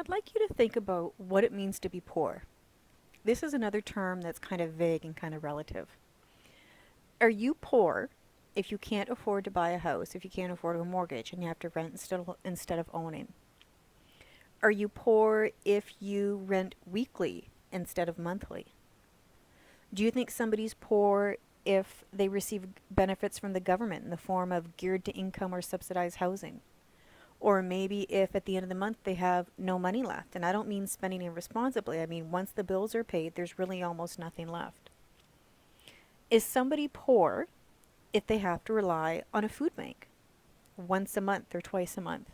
I'd like you to think about what it means to be poor. This is another term that's kind of vague and kind of relative. Are you poor if you can't afford to buy a house, if you can't afford a mortgage and you have to rent instead of owning? Are you poor if you rent weekly instead of monthly? Do you think somebody's poor if they receive benefits from the government in the form of geared to income or subsidized housing? Or maybe if at the end of the month they have no money left. And I don't mean spending irresponsibly. I mean, once the bills are paid, there's really almost nothing left. Is somebody poor if they have to rely on a food bank once a month or twice a month?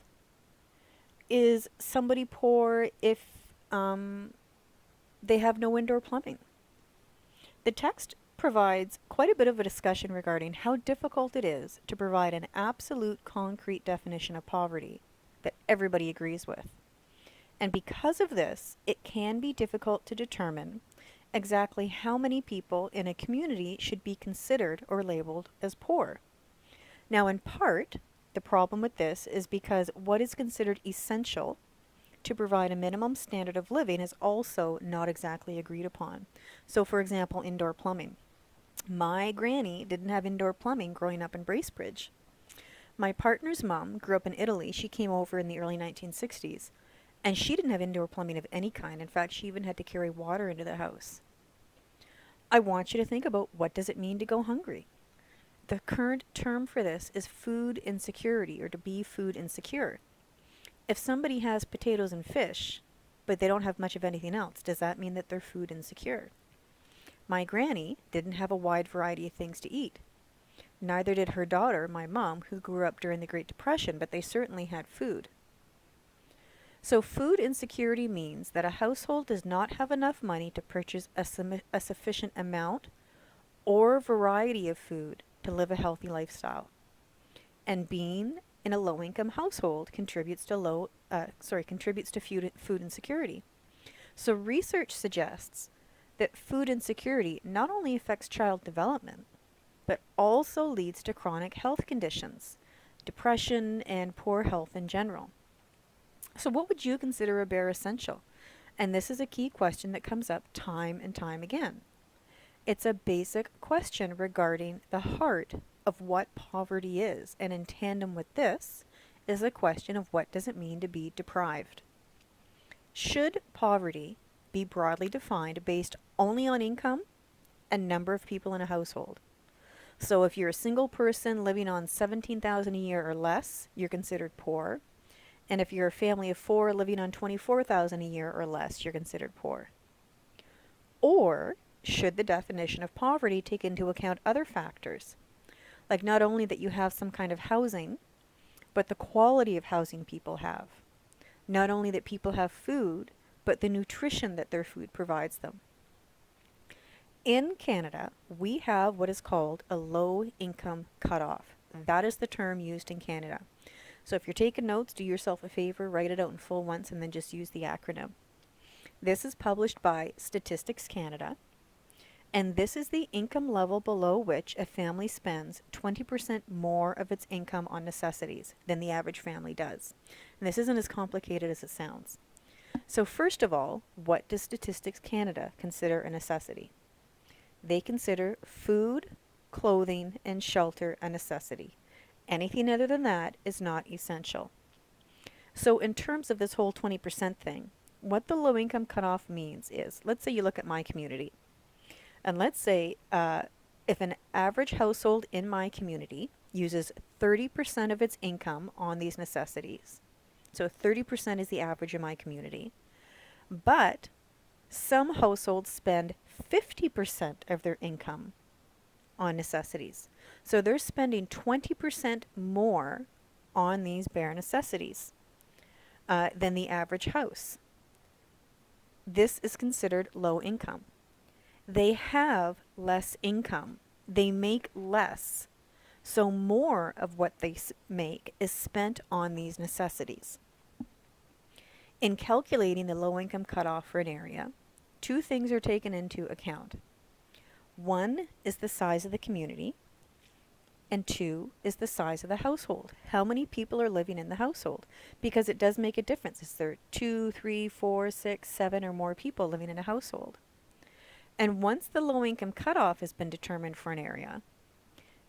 Is somebody poor if they have no indoor plumbing? The text provides quite a bit of a discussion regarding how difficult it is to provide an absolute concrete definition of poverty that everybody agrees with. And because of this, it can be difficult to determine exactly how many people in a community should be considered or labeled as poor. Now, in part, the problem with this is because what is considered essential to provide a minimum standard of living is also not exactly agreed upon. So, for example, indoor plumbing. My granny didn't have indoor plumbing growing up in Bracebridge. My partner's mom grew up in Italy. She came over in the early 1960s, and she didn't have indoor plumbing of any kind. In fact, she even had to carry water into the house. I want you to think about, what does it mean to go hungry? The current term for this is food insecurity, or to be food insecure. If somebody has potatoes and fish, but they don't have much of anything else, does that mean that they're food insecure? My granny didn't have a wide variety of things to eat. Neither did her daughter, my mom, who grew up during the Great Depression, but they certainly had food. So food insecurity means that a household does not have enough money to purchase a sufficient amount or variety of food to live a healthy lifestyle. And being in a low-income household contributes to food insecurity. So research suggests that food insecurity not only affects child development, but also leads to chronic health conditions, depression, and poor health in general. So what would you consider a bare essential? And this is a key question that comes up time and time again. It's a basic question regarding the heart of what poverty is, and in tandem with this is a question of what does it mean to be deprived. Should poverty be broadly defined based only on income and number of people in a household? So if you're a single person living on $17,000 a year or less, you're considered poor. And if you're a family of 4 living on $24,000 a year or less, you're considered poor. Or should the definition of poverty take into account other factors? Like not only that you have some kind of housing, but the quality of housing people have. Not only that people have food, but the nutrition that their food provides them. In Canada, we have what is called a low income cutoff. That is the term used in Canada. So if you're taking notes, do yourself a favor, write it out in full once and then just use the acronym. This is published by Statistics Canada, and this is the income level below which a family spends 20% more of its income on necessities than the average family does. And this isn't as complicated as it sounds. So first of all, what does Statistics Canada consider a necessity? They consider food, clothing, and shelter a necessity. Anything other than that is not essential. So in terms of this whole 20% thing, what the low income cutoff means is, let's say you look at my community, and let's say if an average household in my community uses 30% of its income on these necessities, so 30% is the average in my community, but some households spend 50% of their income on necessities. So they're spending 20% more on these bare necessities than the average house. This is considered low income. They have less income. They make less. So more of what they make is spent on these necessities. In calculating the low income cutoff for an area, 2 things are taken into account. One is the size of the community, And two is the size of the household. How many people are living in the household? Because it does make a difference. Is there 2, 3, 4, 6, 7 or more people living in a household? And once the low income cutoff has been determined for an area,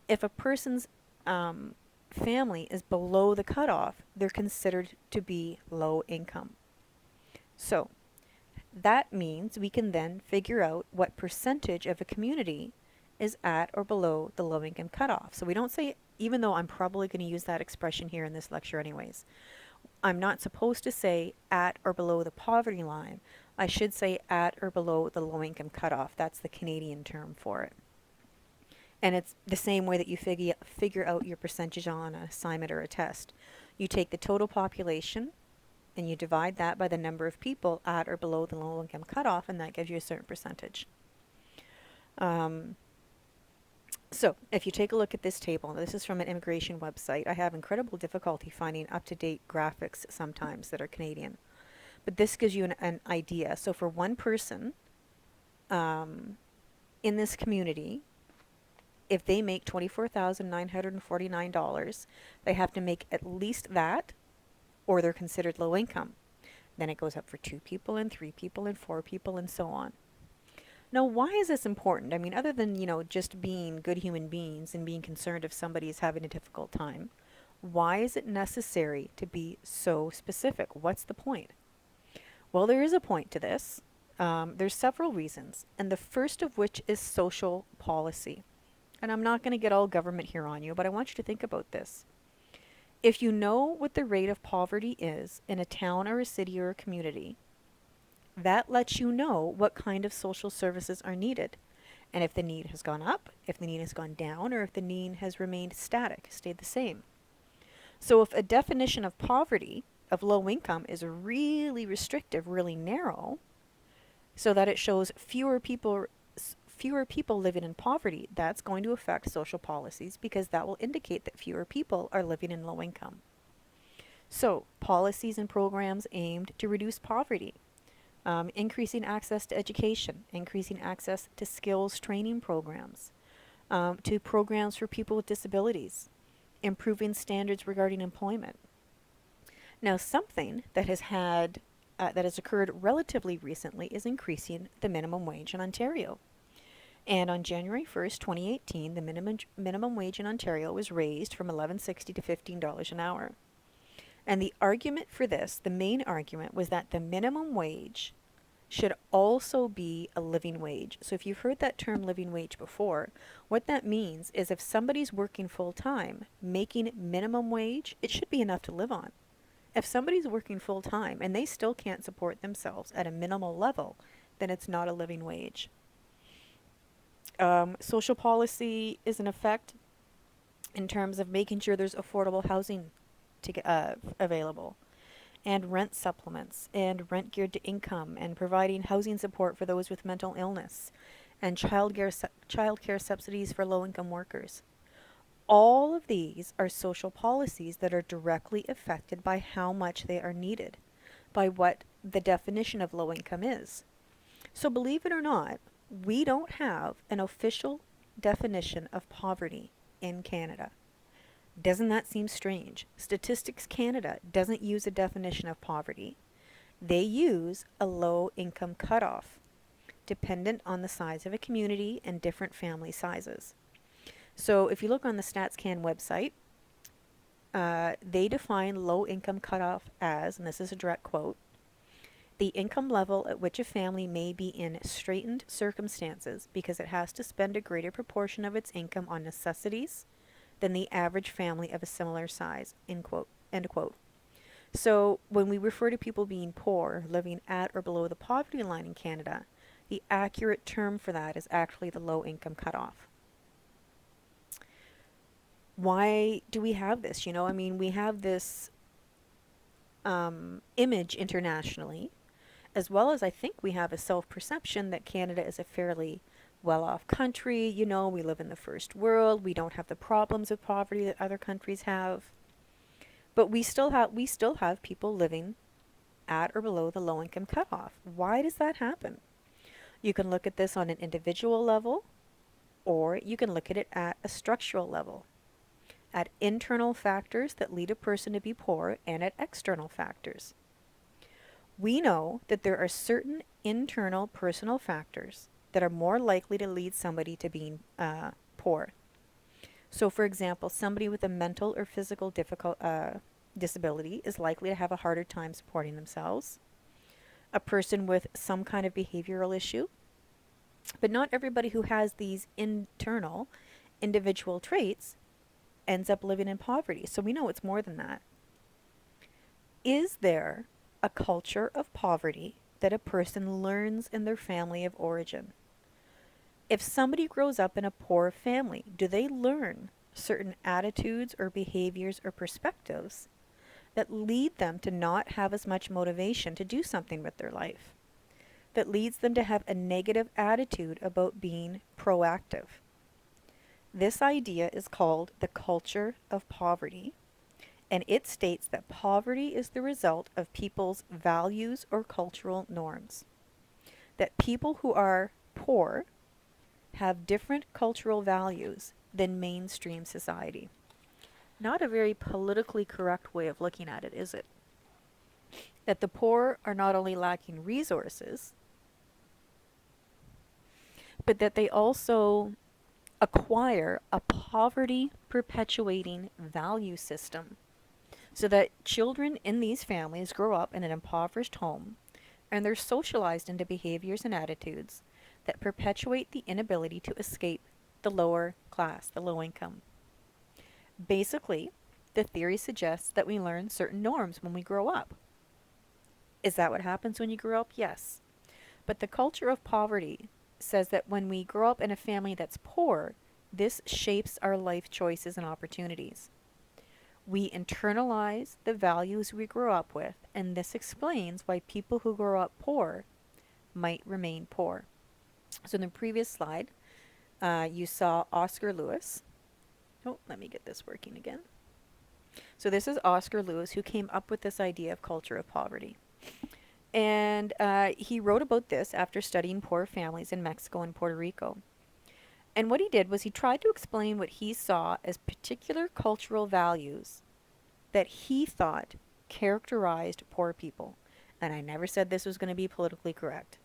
if a person's family is below the cutoff, they're considered to be low income. So that means we can then figure out what percentage of a community is at or below the low income cutoff. So we don't say, even though I'm probably going to use that expression here in this lecture anyways, I'm not supposed to say at or below the poverty line. I should say at or below the low income cutoff. That's the Canadian term for it. And it's the same way that you figure out your percentage on an assignment or a test. You take the total population and you divide that by the number of people at or below the low income cutoff, and that gives you a certain percentage. So if you take a look at this table, this is from an immigration website. I have incredible difficulty finding up-to-date graphics sometimes that are Canadian. But this gives you an idea. So for one person in this community, if they make $24,949, they have to make at least that, or they're considered low income. Then it goes up for 2 people and 3 people and 4 people and so on. Now, why is this important? I mean, other than, just being good human beings and being concerned if somebody is having a difficult time, why is it necessary to be so specific? What's the point? Well, there is a point to this. There's several reasons, and the first of which is social policy. And I'm not going to get all government here on you, but I want you to think about this. If you know what the rate of poverty is in a town or a city or a community, that lets you know what kind of social services are needed. And if the need has gone up, if the need has gone down, or if the need has remained static, stayed the same. So if a definition of poverty, of low income, is really restrictive, really narrow, so that it shows fewer people living in poverty, that's going to affect social policies because that will indicate that fewer people are living in low income. So policies and programs aimed to reduce poverty, increasing access to education, increasing access to skills training programs, to programs for people with disabilities, improving standards regarding employment. Now, something that has occurred relatively recently is increasing the minimum wage in Ontario. And on January 1st, 2018, the minimum wage in Ontario was raised from $11.60 to $15 an hour. And the argument for this, the main argument, was that the minimum wage should also be a living wage. So if you've heard that term living wage before, what that means is if somebody's working full-time, making minimum wage, it should be enough to live on. If somebody's working full-time and they still can't support themselves at a minimal level, then it's not a living wage. Social policy is in effect in terms of making sure there's affordable housing available, and rent supplements, and rent geared to income, and providing housing support for those with mental illness, and childcare subsidies for low-income workers. All of these are social policies that are directly affected by how much they are needed, by what the definition of low income is. So believe it or not, we don't have an official definition of poverty in Canada. Doesn't that seem strange? Statistics Canada doesn't use a definition of poverty. They use a low income cutoff, dependent on the size of a community and different family sizes. So if you look on the StatsCan website, they define low income cutoff as, and this is a direct quote, the income level at which a family may be in straitened circumstances because it has to spend a greater proportion of its income on necessities than the average family of a similar size, end quote. So when we refer to people being poor, living at or below the poverty line in Canada, the accurate term for that is actually the low income cutoff. Why do we have this? We have this image internationally, as well as I think we have a self-perception that Canada is a fairly well-off country. We live in the first world. We don't have the problems of poverty that other countries have. But we still have people living at or below the low-income cutoff. Why does that happen? You can look at this on an individual level, or you can look at it at a structural level. at internal factors that lead a person to be poor and at external factors. We know that there are certain internal personal factors that are more likely to lead somebody to being poor. So, for example, somebody with a mental or physical disability is likely to have a harder time supporting themselves. A person with some kind of behavioral issue. But not everybody who has these internal individual traits ends up living in poverty. So we know it's more than that. Is there a culture of poverty that a person learns in their family of origin? If somebody grows up in a poor family, do they learn certain attitudes or behaviors or perspectives that lead them to not have as much motivation to do something with their life? That leads them to have a negative attitude about being proactive. This idea is called the culture of poverty, and it states that poverty is the result of people's values or cultural norms. That people who are poor have different cultural values than mainstream society. Not a very politically correct way of looking at it, is it? That the poor are not only lacking resources, but that they also acquire a poverty perpetuating value system, so that children in these families grow up in an impoverished home and they're socialized into behaviors and attitudes that perpetuate the inability to escape the lower class, the low income. Basically, the theory suggests that we learn certain norms when we grow up. Is that what happens when you grow up? Yes. But the culture of poverty says that when we grow up in a family that's poor, this shapes our life choices and opportunities. We internalize the values we grew up with, and this explains why people who grow up poor might remain poor. So in the previous slide, you saw Oscar Lewis. Oh, let me get this working again. So this is Oscar Lewis, who came up with this idea of culture of poverty. And he wrote about this after studying poor families in Mexico and Puerto Rico. And what he did was he tried to explain what he saw as particular cultural values that he thought characterized poor people. And I never said this was going to be politically correct.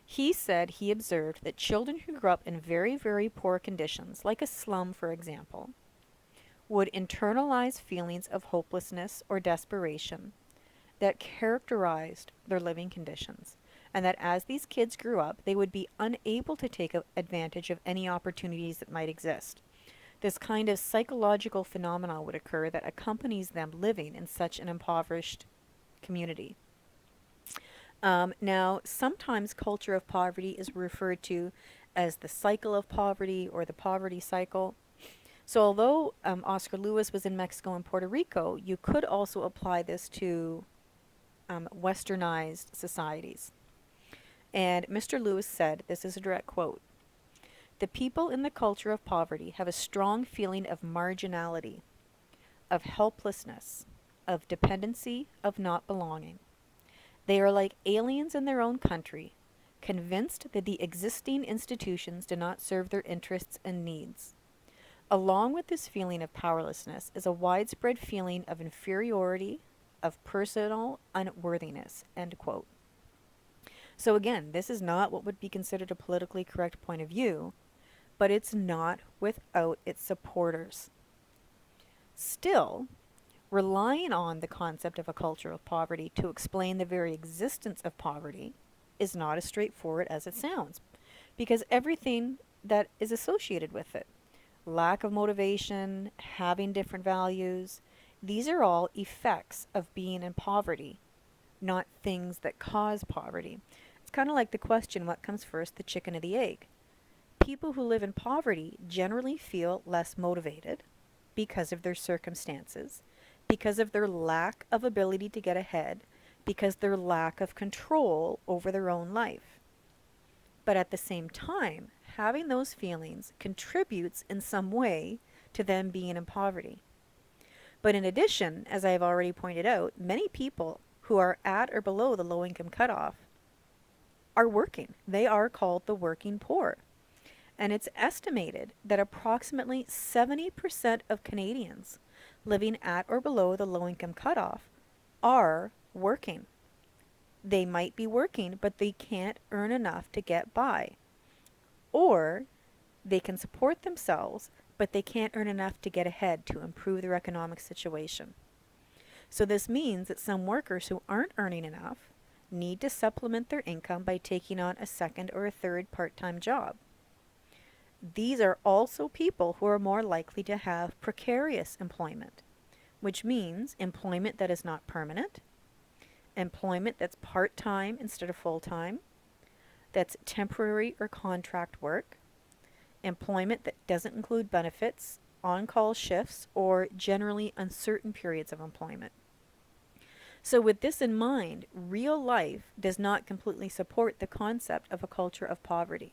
He said he observed that children who grew up in very, very poor conditions, like a slum, for example, would internalize feelings of hopelessness or desperation that characterized their living conditions, and that as these kids grew up, they would be unable to take advantage of any opportunities that might exist. This kind of psychological phenomenon would occur that accompanies them living in such an impoverished community. Now, sometimes culture of poverty is referred to as the cycle of poverty or the poverty cycle. So although Oscar Lewis was in Mexico and Puerto Rico, you could also apply this to westernized societies. And Mr. Lewis said, this is a direct quote, "The people in the culture of poverty have a strong feeling of marginality, of helplessness, of dependency, of not belonging. They are like aliens in their own country, convinced that the existing institutions do not serve their interests and needs. Along with this feeling of powerlessness is a widespread feeling of inferiority, of personal unworthiness," end quote. So again, this is not what would be considered a politically correct point of view, but it's not without its supporters. Still, relying on the concept of a culture of poverty to explain the very existence of poverty is not as straightforward as it sounds, because everything that is associated with it, lack of motivation, having different values, these are all effects of being in poverty, not things that cause poverty. It's kind of like the question, what comes first, the chicken or the egg? People who live in poverty generally feel less motivated because of their circumstances, because of their lack of ability to get ahead, because their lack of control over their own life. But at the same time, having those feelings contributes in some way to them being in poverty. But in addition, as I have already pointed out, many people who are at or below the low income cutoff are working. They are called the working poor. And it's estimated that approximately 70% of Canadians living at or below the low income cutoff are working. They might be working, but they can't earn enough to get by. Or they can support themselves, but they can't earn enough to get ahead to improve their economic situation. So this means that some workers who aren't earning enough need to supplement their income by taking on a second or a third part-time job. These are also people who are more likely to have precarious employment, which means employment that is not permanent, employment that's part-time instead of full-time, that's temporary or contract work, employment that doesn't include benefits, on-call shifts, or generally uncertain periods of employment. So with this in mind, real life does not completely support the concept of a culture of poverty.